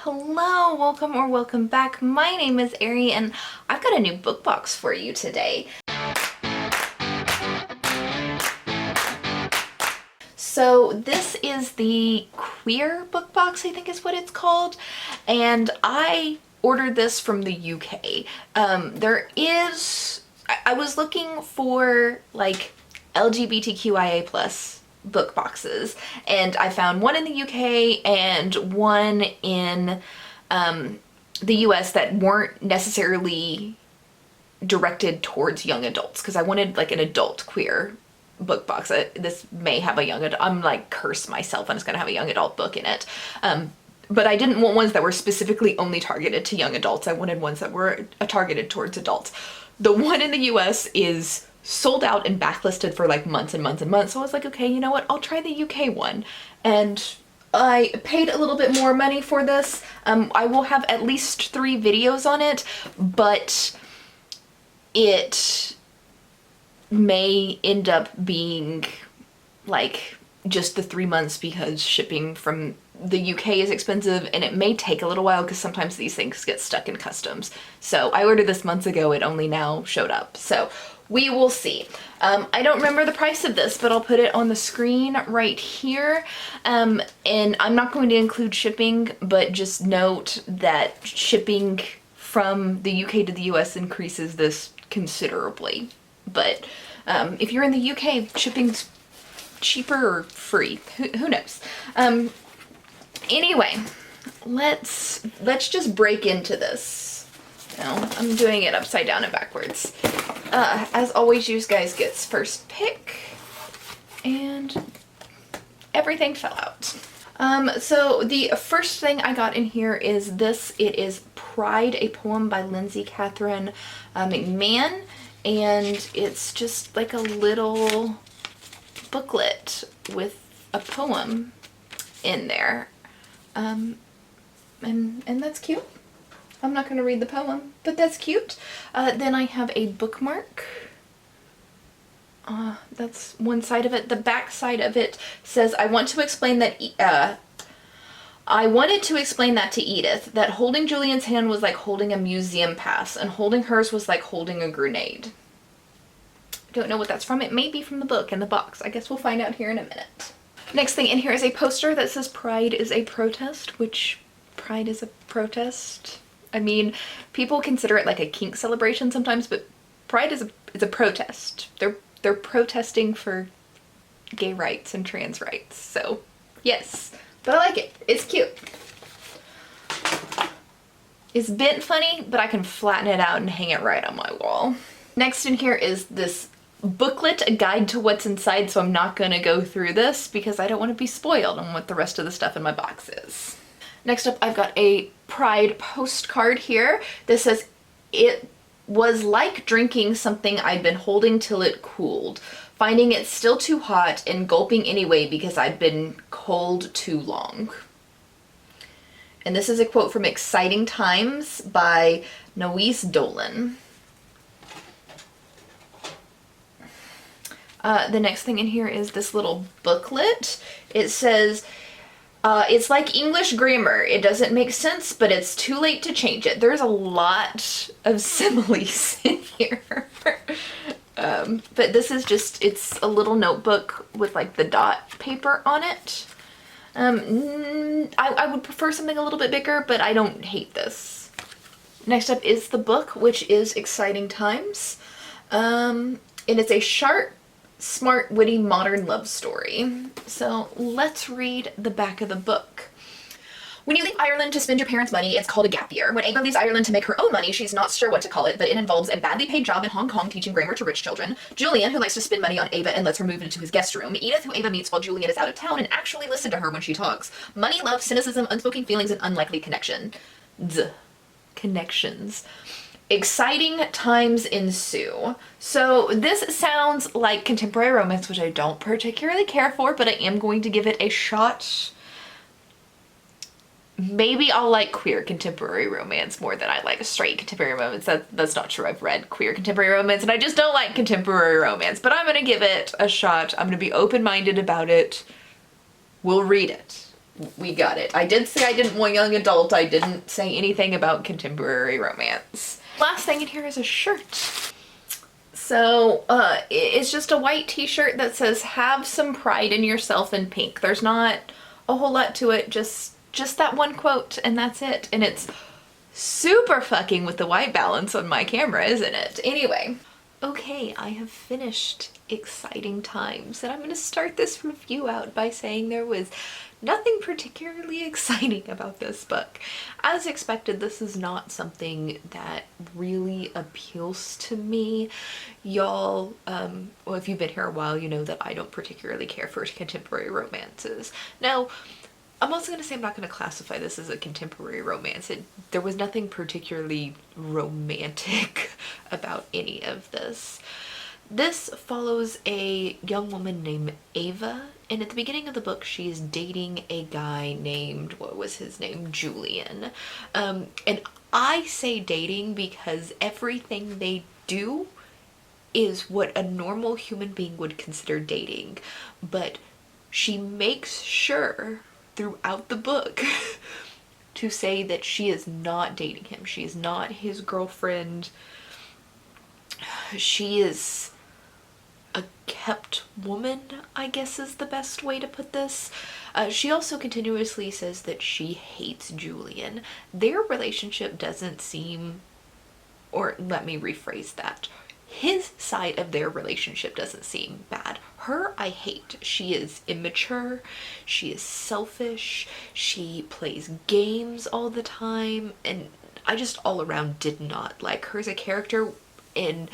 Hello, welcome back. My name is Ari and I've got a new book box for you today. So this is the Queer book box, I think is what it's called, and I ordered this from the UK. I was looking for like LGBTQIA plus book boxes, and I found one in the UK and one in the US that weren't necessarily directed towards young adults, because I wanted like an adult queer book box. This may have a young adult, I'm like curse myself and it's gonna have a young adult book in it. But I didn't want ones that were specifically only targeted to young adults. I wanted ones that were targeted towards adults. The one in the US is sold out and backlisted for like months and months and months. So I was like, okay, you know what? I'll try the UK one. And I paid a little bit more money for this. I will have at least 3 videos on it, but it may end up being like just the 3 months because shipping from the UK is expensive, and it may take a little while because sometimes these things get stuck in customs. So I ordered this months ago, it only now showed up. So we will see. I don't remember the price of this, but I'll put it on the screen right here. And I'm not going to include shipping, but just note that shipping from the UK to the US increases this considerably. But if you're in the UK, shipping's cheaper or free. Who knows? Anyway, let's just break into this. No, I'm doing it upside down and backwards. As always, you guys gets first pick, and everything fell out. So the first thing I got in here is this. It is Pride, a poem by Lindsay Catherine McMahon, and it's just like a little booklet with a poem in there. And that's cute. I'm not going to read the poem, but that's cute. Then I have a bookmark. That's one side of it. The back side of it says, I wanted to explain that to Edith, that holding Julian's hand was like holding a museum pass, and holding hers was like holding a grenade. Don't know what that's from. It may be from the book in the box. I guess we'll find out here in a minute. Next thing in here is a poster that says Pride is a protest, which Pride is a protest. I mean, people consider it like a kink celebration sometimes, but Pride is a protest. They're protesting for gay rights and trans rights. So, yes. But I like it. It's cute. It's bent funny, but I can flatten it out and hang it right on my wall. Next in here is this booklet, a guide to what's inside, so I'm not gonna go through this because I don't want to be spoiled on what the rest of the stuff in my box is. Next up, I've got a Pride postcard here. This says, it was like drinking something I'd been holding till it cooled, finding it still too hot and gulping anyway because I'd been cold too long. And this is a quote from Exciting Times by Noise Dolan. The next thing in here is this little booklet. It says, it's like English grammar. It doesn't make sense, but it's too late to change it. There's a lot of similes in here. But this is just, it's a little notebook with like the dot paper on it. I would prefer something a little bit bigger, but I don't hate this. Next up is the book, which is Exciting Times. And it's a sharp, smart, witty, modern love story. So let's read the back of the book. When you leave Ireland to spend your parents' money, it's called a gap year. When Ava leaves Ireland to make her own money, she's not sure what to call it, but it involves a badly paid job in Hong Kong teaching grammar to rich children, Julian, who likes to spend money on Ava and lets her move into his guest room, Edith, who Ava meets while Julian is out of town and actually listen to her when she talks, money, love, cynicism, unspoken feelings, and unlikely connections. Exciting times ensue. So this sounds like contemporary romance, which I don't particularly care for, but I am going to give it a shot. Maybe I'll like queer contemporary romance more than I like straight contemporary romance. That's not true. I've read queer contemporary romance and I just don't like contemporary romance, but I'm gonna give it a shot. I'm gonna be open-minded about it. We'll read it. we got it. I did say I didn't want young adult. I didn't say anything about contemporary romance. Last thing in here is a shirt. So, it's just a white t-shirt that says, "Have some pride in yourself" in pink. There's not a whole lot to it, just that one quote, and that's it. And it's super fucking with the white balance on my camera, isn't it? Anyway. Okay, I have finished Exciting Times, and I'm going to start this review out by saying there was nothing particularly exciting about this book. As expected, this is not something that really appeals to me. Y'all, well, if you've been here a while, you know that I don't particularly care for contemporary romances. Now, I'm also going to say I'm not going to classify this as a contemporary romance. There was nothing particularly romantic about any of this. This follows a young woman named Ava, and at the beginning of the book she is dating a guy named, what was his name? Julian. And I say dating because everything they do is what a normal human being would consider dating, but she makes sure throughout the book to say that she is not dating him. She is not his girlfriend. She is a kept woman, I guess is the best way to put this. She also continuously says that she hates Julian. Their relationship doesn't seem, or let me rephrase that. His side of their relationship doesn't seem bad. Her, I hate. She is immature, she is selfish, she plays games all the time, and I just all around did not like her as a character, and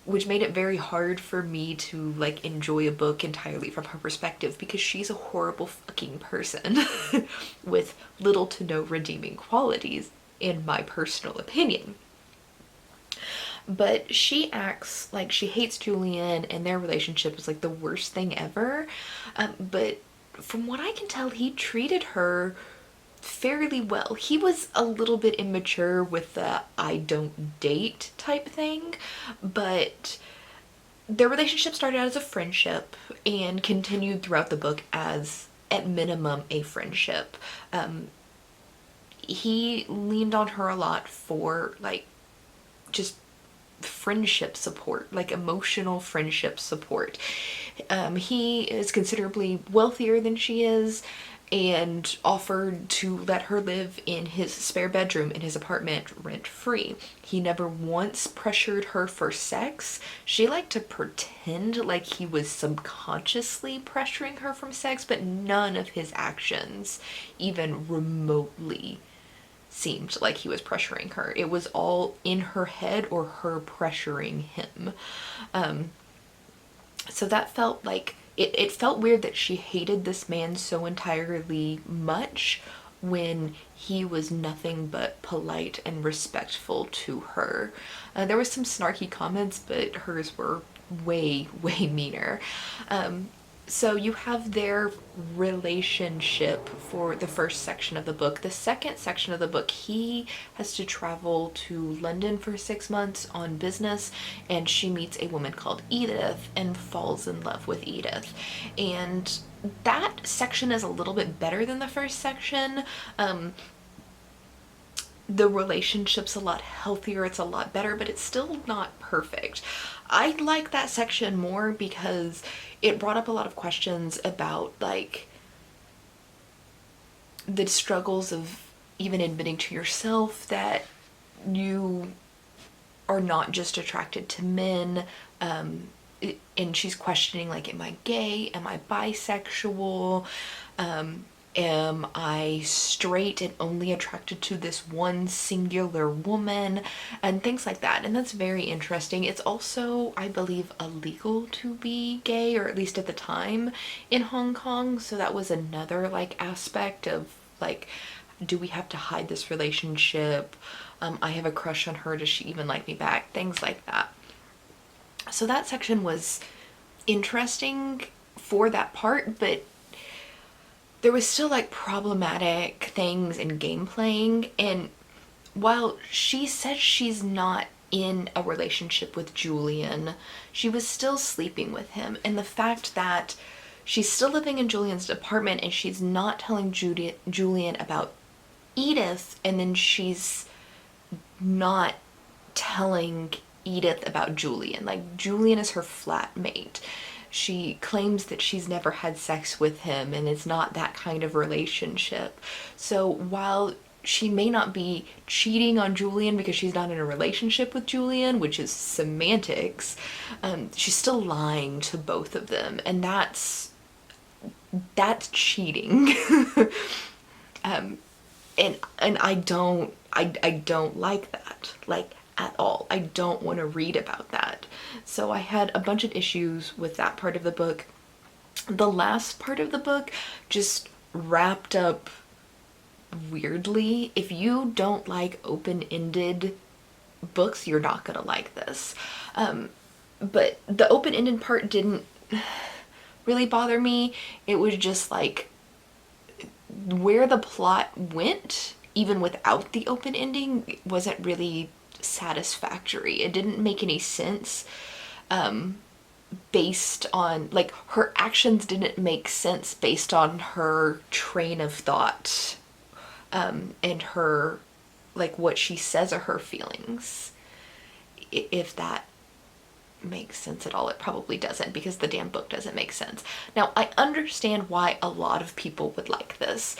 which made it very hard for me to like enjoy a book entirely from her perspective, because she's a horrible fucking person with little to no redeeming qualities, in my personal opinion. But she acts like she hates Julian and their relationship is like the worst thing ever. But from what I can tell, he treated her fairly well. He was a little bit immature with the "I don't date" type thing, but their relationship started out as a friendship and continued throughout the book as, at minimum, a friendship. He leaned on her a lot for like just friendship support, like emotional friendship support. He is considerably wealthier than she is and offered to let her live in his spare bedroom in his apartment rent-free. He never once pressured her for sex. She liked to pretend like he was subconsciously pressuring her for sex, but none of his actions even remotely seemed like he was pressuring her. It was all in her head or her pressuring him. So that felt like, it felt weird that she hated this man so entirely much when he was nothing but polite and respectful to her. There was some snarky comments, but hers were way, way meaner. So you have their relationship for the first section of the book. The second section of the book, he has to travel to London for 6 months on business, and she meets a woman called Edith and falls in love with Edith. And that section is a little bit better than the first section. The relationship's a lot healthier, it's a lot better, but it's still not perfect. I like that section more because it brought up a lot of questions about like the struggles of even admitting to yourself that you are not just attracted to men. And she's questioning like, am I gay? Am I bisexual? Am I straight and only attracted to this one singular woman? And things like that. And that's very interesting. It's also, I believe, illegal to be gay, or at least at the time in Hong Kong. So that was another like aspect of like, do we have to hide this relationship? I have a crush on her. Does she even like me back? Things like that. So that section was interesting for that part, but there was still like problematic things in game playing. And while she says she's not in a relationship with Julian, she was still sleeping with him. And the fact that she's still living in Julian's apartment and she's not telling Julian about Edith, and then she's not telling Edith about Julian. Like, Julian is her flatmate. She claims that she's never had sex with him and it's not that kind of relationship. So while she may not be cheating on Julian because she's not in a relationship with Julian, which is semantics, she's still lying to both of them, and that's cheating. And I don't like that, like, at all. I don't want to read about that. So I had a bunch of issues with that part of the book. The last part of the book just wrapped up weirdly. If you don't like open-ended books, you're not gonna like this. But the open-ended part didn't really bother me. It was just like where the plot went, even without the open ending, wasn't really satisfactory. It didn't make any sense based on, like, her actions didn't make sense based on her train of thought and her, like, what she says are her feelings. If that makes sense at all. It probably doesn't, because the damn book doesn't make sense. Now, I understand why a lot of people would like this.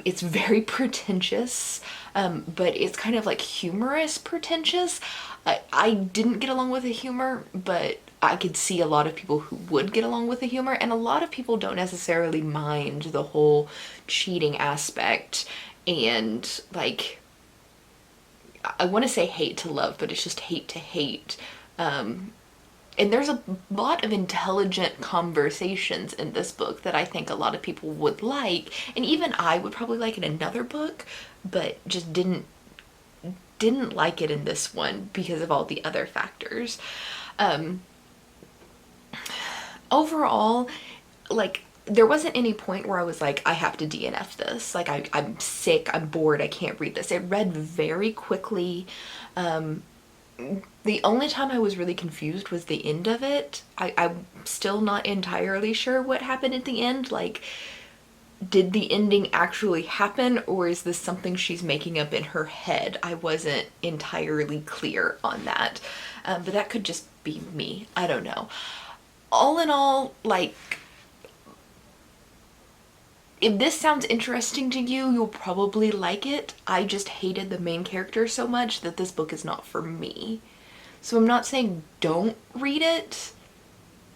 It's very pretentious, but it's kind of like humorous pretentious. I didn't get along with the humor, but I could see a lot of people who would get along with the humor, and a lot of people don't necessarily mind the whole cheating aspect and, like, I want to say hate to love, but it's just hate to hate. And there's a lot of intelligent conversations in this book that I think a lot of people would like, and even I would probably like in another book, but just didn't like it in this one because of all the other factors. Overall, like, there wasn't any point where I was like, I have to DNF this. Like, I'm sick, I'm bored, I can't read this. It read very quickly. The only time I was really confused was the end of it. I'm still not entirely sure what happened at the end. Like, did the ending actually happen, or is this something she's making up in her head? I wasn't entirely clear on that. But that could just be me. I don't know. All in all, like, if this sounds interesting to you, you'll probably like it. I just hated the main character so much that this book is not for me. So I'm not saying don't read it,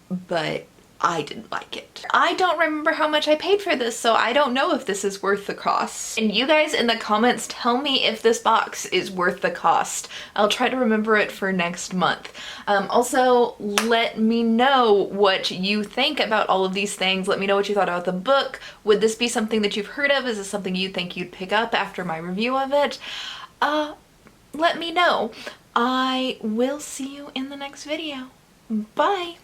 but I didn't like it. I don't remember how much I paid for this, so I don't know if this is worth the cost. And you guys in the comments tell me if this box is worth the cost. I'll try to remember it for next month. Also, let me know what you think about all of these things. Let me know what you thought about the book. Would this be something that you've heard of? Is this something you think you'd pick up after my review of it? Let me know. I will see you in the next video. Bye!